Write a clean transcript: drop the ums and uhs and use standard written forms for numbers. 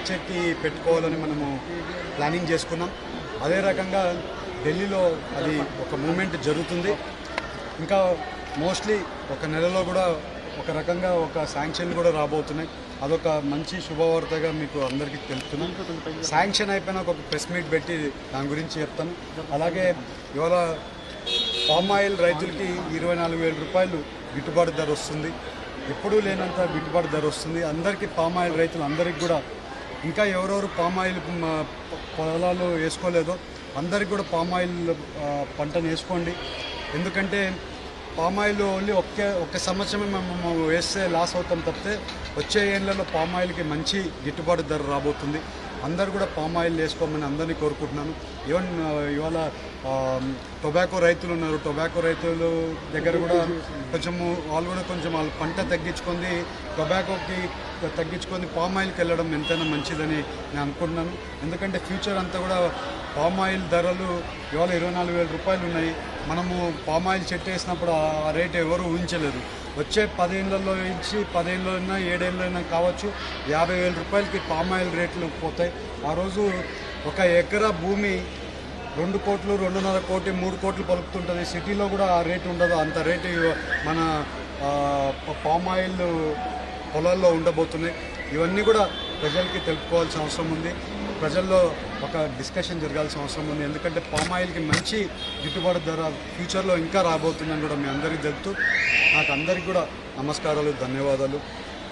మార్చేకి పెట్టుకోవాలని మనము ప్లానింగ్ చేసుకున్నాం. అదే రకంగా ఢిల్లీలో అది ఒక మూమెంట్ జరుగుతుంది. ఇంకా మోస్ట్లీ ఒక నెలలో కూడా ఒక రకంగా ఒక శాంక్షన్ కూడా రాబోతున్నాయి. అదొక మంచి శుభవార్తగా మీకు అందరికీ తెలుపుతున్నాను. శాంక్షన్ అయిపోయినాక ఒక ప్రెస్ మీట్ పెట్టి దాని గురించి చెప్తాను. అలాగే ఇవాళ పామ్ ఆయిల్ రైతులకి 24,000 రూపాయలు గిట్టుబాటు ధర వస్తుంది. ఎప్పుడూ లేనంత గిట్టుబాటు ధర వస్తుంది అందరికీ. పామ్ ఆయిల్ రైతులు అందరికీ కూడా, ఇంకా ఎవరెవరు పామ్ ఆయిల్ పొలాలు వేసుకోలేదో అందరికి కూడా పామ్ ఆయిల్ పంటను వేసుకోండి. ఎందుకంటే పామ్ ఆయిల్ ఓన్లీ ఒక్క సంవత్సరమే మేము వేస్తే లాస్ అవుతాం తప్పితే వచ్చే ఏళ్ళలో పామ్ ఆయిల్కి మంచి గిట్టుబాటు ధర రాబోతుంది. అందరు కూడా పామ్ ఆయిల్ వేసుకోమని అందరినీ కోరుకుంటున్నాను. ఈవెన్ ఇవాళ టొబాకో రైతులు ఉన్నారు. టొబాకో రైతులు దగ్గర కూడా కొంచెం వాళ్ళ పంట తగ్గించుకొని టొబాకోకి తగ్గించుకొని పామ్ ఆయిల్కి వెళ్ళడం ఎంతైనా మంచిదని నేను అనుకుంటున్నాను. ఎందుకంటే ఫ్యూచర్ అంతా కూడా పామ్ ఆయిల్ ధరలు ఇవాళ 24,000 రూపాయలు ఉన్నాయి. మనము పామ్ ఆయిల్ చెట్టు వేసినప్పుడు ఆ రేటు ఎవరు ఊహించలేదు. వచ్చే 10 ఏళ్ళలో ఇచ్చి 10 ఏళ్ళైనా 7 ఏళ్ళైనా కావచ్చు 50,000 రూపాయలకి పామ్ ఆయిల్ రేట్లు పోతాయి. ఆ రోజు ఒక ఎకరా భూమి 2 కోట్లు, 2.5 కోట్లు, 3 కోట్లు పలుకుతుంటుంది. సిటీలో కూడా ఆ రేటు ఉండదు. అంత రేటు మన పామ్ ఆయిల్ పొలాల్లో ఉండబోతున్నాయి. ఇవన్నీ కూడా ప్రజలకి తెలుపుకోవాల్సిన అవసరం ఉంది. ప్రజల్లో ఒక డిస్కషన్ జరగాల్సిన అవసరం ఉంది. ఎందుకంటే పామ్ ఆయిల్కి మంచి గిట్టుబాటు ధర ఫ్యూచర్లో ఇంకా రాబోతుందని కూడా మీ అందరికీ తెలుపుతూ నాకు అందరికీ కూడా నమస్కారాలు, ధన్యవాదాలు.